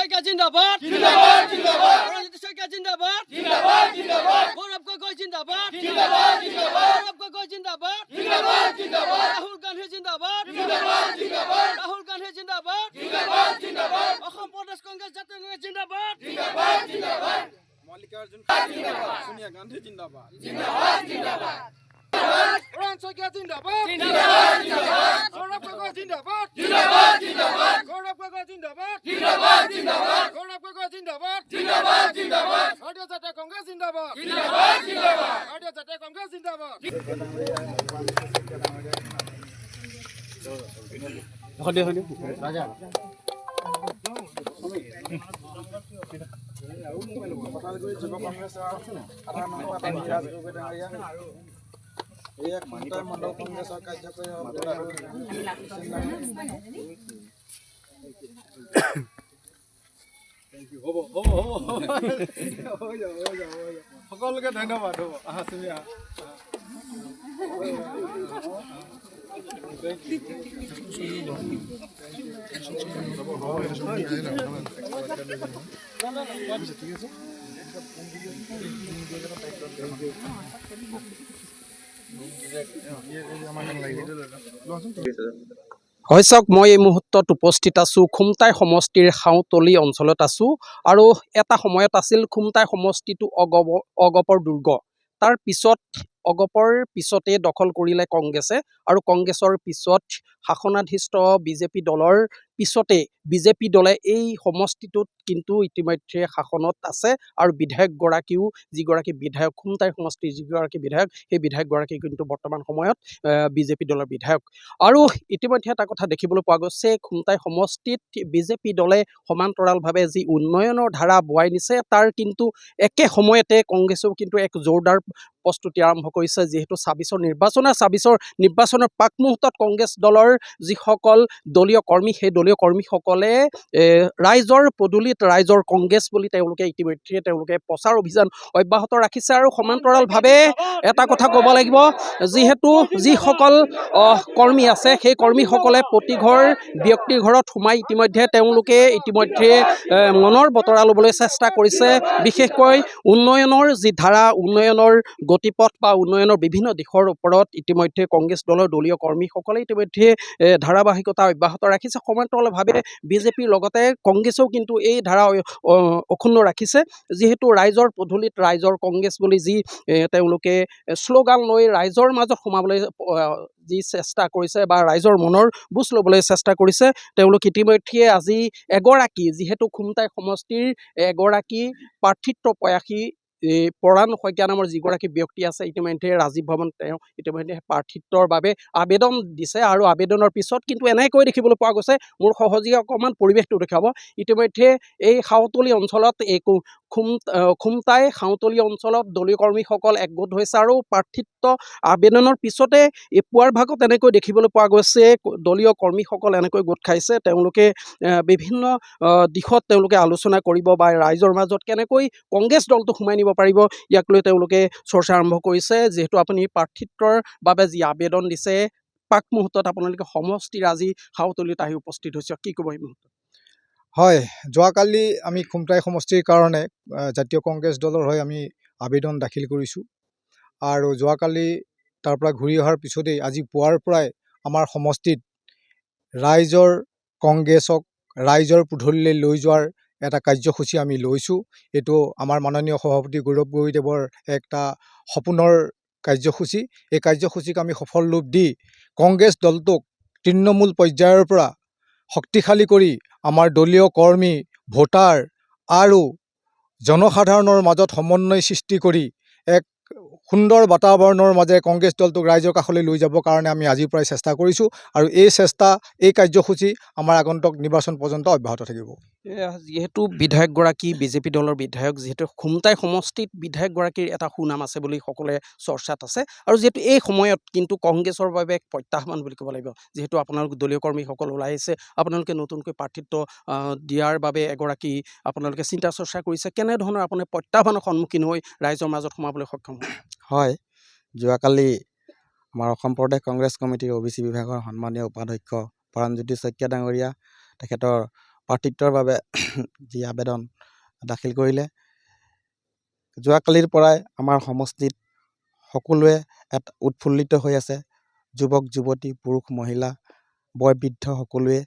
শইকীয়া জিন্দাবাদ জিন্দাবাদ জিন্দাবাদ অৰজিত শইকীয়া জিন্দাবাদ জিন্দাবাদ জিন্দাবাদ গৌৰৱ গগৈ জিন্দাবাদ জিন্দাবাদ জিন্দাবাদ গৌৰৱ গগৈ জিন্দাবাদ জিন্দাবাদ জিন্দাবাদ ৰাহুল গান্ধী জিন্দাবাদ জিন্দাবাদ জিন্দাবাদ ৰাহুল গান্ধী জিন্দাবাদ জিন্দাবাদ জিন্দাবাদ অসম প্ৰদেশ কংগ্ৰেছ জাতীয় কংগ্ৰেছ জিন্দাবাদ জিন্দাবাদ জিন্দাবাদ মল্লিকাৰ্জুন জিন্দাবাদ সোনিয়া গান্ধী জিন্দাবাদ জিন্দাবাদ জিন্দাবাদ অৰজিত শইকীয়া জিন্দাবাদ জিন্দাবাদ জিন্দাবাদ গৌৰৱ গগৈ জিন্দাবাদ জিন্দাবাদ জিন্দাবাদ গৌৰৱ গগৈ জিন্দাবাদ জিন্দাবাদ জিন্দাবাদ গৌৰৱ গগৈ জিন্দাবাদ জিন্দাবাদ জিন্দাবাদ ভাৰতীয় জাতীয় কংগ্ৰেছ জিন্দাবাদ জিন্দাবাদ জিন্দাবাদ ভাৰতীয় জাতীয় কংগ্ৰেছ জিন্দাবাদ ৰাজা এক মণ্ডল কংগ্ৰেছৰ কাৰ্যকৰী সকলোকে ধন্যবাদ হ'ব তুমি হয় চাওক, মই এই মুহূৰ্তত উপস্থিত আছোঁ খুমটাই সমষ্টিৰ হাউতলি অঞ্চলত আছোঁ আৰু এটা সময়ত আছিল খুমটাই সমষ্টিটো অগপৰ দুৰ্গ। তাৰ পিছত অগপৰ পিছতে দখল কৰিলে কংগ্ৰেছে আৰু কংগ্ৰেছৰ পিছত শাসনাধীষ্ঠ বিজেপি দলৰ পিছতে বিজেপি দলে এই সমষ্টিটোত কিন্তু ইতিমধ্যে শাসনত আছে আৰু বিধায়কগৰাকীও যিগৰাকী বিধায়ক খুমটাই সমষ্টিৰ যিগৰাকী বিধায়ক সেই বিধায়কগৰাকী কিন্তু বৰ্তমান সময়ত বিজেপি দলৰ বিধায়ক। আৰু ইতিমধ্যে এটা কথা দেখিবলৈ পোৱা গৈছে, খুমটাই সমষ্টিত বিজেপি দলে সমান্তৰালভাৱে যি উন্নয়নৰ ধাৰা বোৱাই নিছে তাৰ কিন্তু একে সময়তে কংগ্ৰেছেও কিন্তু এক জোৰদাৰ প্ৰস্তুতি আৰম্ভ কৰিছে। যিহেতু ২৬ৰ নিৰ্বাচনৰ পাক মুহূৰ্তত কংগ্ৰেছ দলৰ যিসকল দলীয় কৰ্মী সেই দলীয় কৰ্মীসকলে ৰাইজৰ পদূলিত ৰাইজৰ কংগ্ৰেছ বুলি তেওঁলোকে ইতিমধ্যে প্ৰচাৰ অভিযান অব্যাহত ৰাখিছে। আৰু সমান্তৰালভাৱে এটা কথা ক'ব লাগিব, যিহেতু যিসকল কৰ্মী আছে সেই কৰ্মীসকলে প্ৰতিঘৰ ব্যক্তিৰ ঘৰত সোমাই তেওঁলোকে ইতিমধ্যে মনৰ বতৰা ল'বলৈ চেষ্টা কৰিছে। বিশেষকৈ উন্নয়নৰ যি ধাৰা, উন্নয়নৰ গতিপথ বা উন্নয়নৰ বিভিন্ন দিশৰ ওপৰত ইতিমধ্যে কংগ্ৰেছ দলৰ দলীয় কৰ্মীসকলে ইতিমধ্যে ধাৰাবাহিকতা অব্যাহত ৰাখিছে। সমান্তৰালভাৱে বিজেপিৰ লগতে কংগ্ৰেছেও কিন্তু এই ধাৰা অক্ষুণ্ণ ৰাখিছে। যিহেতু ৰাইজৰ পদূলিত ৰাইজৰ কংগ্ৰেছ বুলি যি তেওঁলোকে শ্লোগান লৈ ৰাইজৰ মাজত সোমাবলৈ যি চেষ্টা কৰিছে বা ৰাইজৰ মনৰ বুজ ল'বলৈ চেষ্টা কৰিছে, তেওঁলোক ইতিমধ্যে আজি এগৰাকী যিহেতু খুমটাই সমষ্টিৰ এগৰাকী প্ৰাৰ্থিত্ব প্ৰয়াসী পৰাণ শইকীয়া নামৰ যিগৰাকী ব্যক্তি আছে, ইতিমধ্যে ৰাজীৱ ভৱন তেওঁ ইতিমধ্যে প্ৰাৰ্থিত্বৰ বাবে আবেদন দিছে। আৰু আবেদনৰ পিছত কিন্তু এনেকৈ দেখিবলৈ পোৱা গৈছে, মোৰ সহযোগী অকণমান পৰিৱেশটো দেখুৱাব, ইতিমধ্যে এই হাউতলি অঞ্চলত এই খুমটাই হাউতলি অঞ্চলত দলীয় কৰ্মীসকল একগোট হৈছে আৰু প্ৰাৰ্থিত্ব আবেদনৰ পিছতে পুৱাৰ ভাগত এনেকৈ দেখিবলৈ পোৱা গৈছে দলীয় কৰ্মীসকল এনেকৈ গোট খাইছে। তেওঁলোকে বিভিন্ন দিশত তেওঁলোকে আলোচনা কৰিব বা ৰাইজৰ মাজত কেনেকৈ কংগ্ৰেছ দলটো সোমাই নিব পাৰিব ইয়াক লৈ তেওঁলোকে চৰ্চা আৰম্ভ কৰিছে। যিহেতু আপুনি প্ৰাৰ্থিত্বৰ বাবে যি আবেদন দিছে পাক মুহূৰ্তত আপোনালোকে সমষ্টিৰ আজি হাউতলিত আহি উপস্থিত হৈছে, কি ক'ব এই মুহূৰ্তত? হয়, যোৱাকালি আমি খুমটাই সমষ্টিৰ কাৰণে জাতীয় কংগ্ৰেছ দলৰ হৈ আমি আবেদন দাখিল কৰিছোঁ আৰু যোৱাকালি তাৰ পৰা ঘূৰি অহাৰ পিছতেই আজি পুৱাৰ পৰাই আমাৰ সমষ্টিত ৰাইজৰ কংগ্ৰেছক ৰাইজৰ পদূলিলৈ লৈ যোৱাৰ এটা কাৰ্যসূচী আমি লৈছোঁ। এইটো আমাৰ মাননীয় সভাপতি গৌৰৱ গগৈদেৱৰ একটা সপোনৰ কাৰ্যসূচী। এই কাৰ্যসূচীক আমি সফল ৰূপ দি কংগ্ৰেছ দলটোক তৃণমূল পৰ্যায়ৰ পৰা শক্তিশালী কৰি আমাৰ দলীয় কৰ্মী, ভোটাৰ আৰু জনসাধাৰণৰ মাজত সমন্বয় সৃষ্টি কৰি এক সুন্দৰ বাতাবৰণৰ মাজে কংগ্ৰেছ দলটোক ৰাইজৰ কাষলৈ লৈ যাবৰ কাৰণে আমি আজিৰ পৰাই চেষ্টা কৰিছোঁ আৰু এই কাৰ্যসূচী আমাৰ আগন্তুক নিৰ্বাচন পৰ্যন্ত অব্যাহত থাকিব। যিহেতু বিধায়কগৰাকী বিজেপি দলৰ বিধায়ক, যিহেতু খুমটাই সমষ্টিত বিধায়কগৰাকীৰ এটা সুনাম আছে বুলি সকলোৱে চৰ্চাত আছে আৰু যিহেতু এই সময়ত কিন্তু কংগ্ৰেছৰ বাবে এক প্ৰত্যাহ্বান বুলি ক'ব লাগিব। যিহেতু আপোনালোক দলীয় কৰ্মীসকল ওলাই আহিছে, আপোনালোকে নতুনকৈ প্ৰাৰ্থিত্ব দিয়াৰ বাবে এগৰাকী আপোনালোকে চিন্তা চৰ্চা কৰিছে, কেনেধৰণৰ আপুনি প্ৰত্যাহ্বানৰ সন্মুখীন হৈ ৰাইজৰ মাজত সোমাবলৈ সক্ষম হয়? হয়, যোৱাকালি আমাৰ অসম প্ৰদেশ কংগ্ৰেছ কমিটিৰ OBC বিভাগৰ সন্মানীয় উপাধ্যক্ষ পৰাণজ্যোতি শইকীয়া ডাঙৰীয়া, তেখেতৰ প্ৰাৰ্থিত্বৰ বাবে যি আবেদন দাখিল কৰিলে। যোৱাকালিৰ পৰাই আমাৰ সমষ্টিত সকলোৱে উৎফুল্লিত হৈ আছে। যুৱক যুৱতী, পুৰুষ মহিলা, বয় বৃদ্ধ সকলোৱে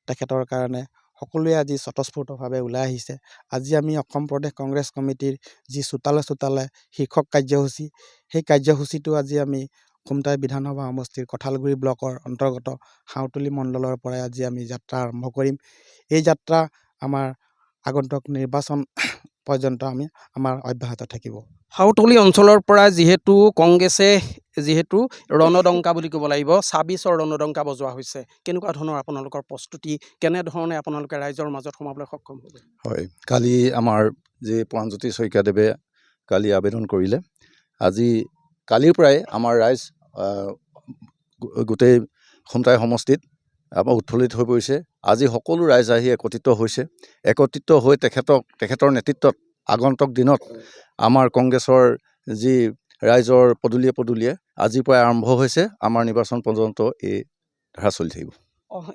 তেখেতৰ কাৰণে সকলোৱে আজি স্বতঃস্ফূৰ্তভাৱে ওলাই আহিছে। আজি আমি অসম প্ৰদেশ কংগ্ৰেছ কমিটিৰ যি চোতালে চোতালে শীৰ্ষক কাৰ্যসূচী, সেই কাৰ্যসূচীটো আজি আমি খুমটাই বিধানসভা সমষ্টিৰ কঁঠালগুৰি ব্লকৰ অন্তৰ্গত হাউতলী মণ্ডলৰ পৰাই আজি আমি যাত্ৰা আৰম্ভ কৰিম। এই যাত্ৰা আমাৰ আগন্তুক নিৰ্বাচন পৰ্যন্ত আমাৰ অব্যাহত থাকিব। হাউতলী অঞ্চলৰ পৰা যিহেতু কংগ্ৰেছে ৰণডংকা বুলি ক'ব লাগিব, ২৬ৰ ৰণডংকা বজোৱা হৈছে, কেনেকুৱা ধৰণৰ আপোনালোকৰ প্ৰস্তুতি, কেনেধৰণে আপোনালোকে ৰাইজৰ মাজত সোমাবলৈ সক্ষম হ'ব? হয়, কালি আমাৰ যি প্ৰাণজ্যোতি শইকীয়াদেৱে কালি আবেদন কৰিলে, কালিৰ পৰাই আমাৰ ৰাইজ গোটেই খুমটাই সমষ্টিত উৎফুল্লিত হৈ পৰিছে। আজি সকলো ৰাইজ আহি একত্ৰিত হৈছে। একত্ৰিত হৈ তেখেতৰ নেতৃত্বত আগন্তুক দিনত আমাৰ কংগ্ৰেছৰ যি ৰাইজৰ পদূলিয়ে পদূলিয়ে আজিৰ পৰাই আৰম্ভ হৈছে, আমাৰ নিৰ্বাচন পৰ্যন্ত এই ধাৰা চলি থাকিব।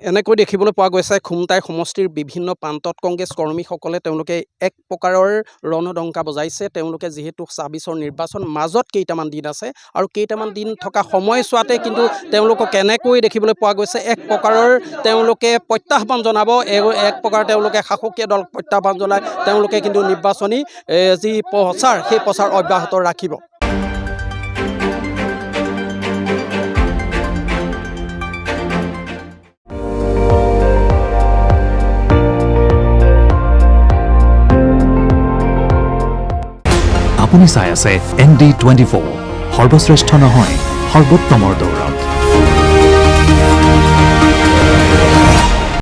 এনেকৈ দেখিবলৈ পোৱা গৈছে খুমটাই সমষ্টিৰ বিভিন্ন প্ৰান্তত কংগ্ৰেছ কৰ্মীসকলে তেওঁলোকে এক প্ৰকাৰৰ ৰণডংকা বজাইছে। তেওঁলোকে যিহেতু ২৬ৰ নিৰ্বাচন মাজত কেইটামান দিন আছে আৰু কেইটামান দিন থকা সময়ছোৱাতে কিন্তু তেওঁলোকক কেনেকৈ দেখিবলৈ পোৱা গৈছে এক প্ৰকাৰৰ তেওঁলোকে প্ৰত্যাহ্বান জনাব, এক প্ৰকাৰ তেওঁলোকে শাসকীয় দলক প্ৰত্যাহ্বান জনাই তেওঁলোকে কিন্তু নিৰ্বাচনী যি প্ৰচাৰ সেই প্ৰচাৰ অব্যাহত ৰাখিব। আপুনি চাই আছে ND24, সৰ্বশ্ৰেষ্ঠ নহয় সৰ্বোত্তমৰ দৌৰ।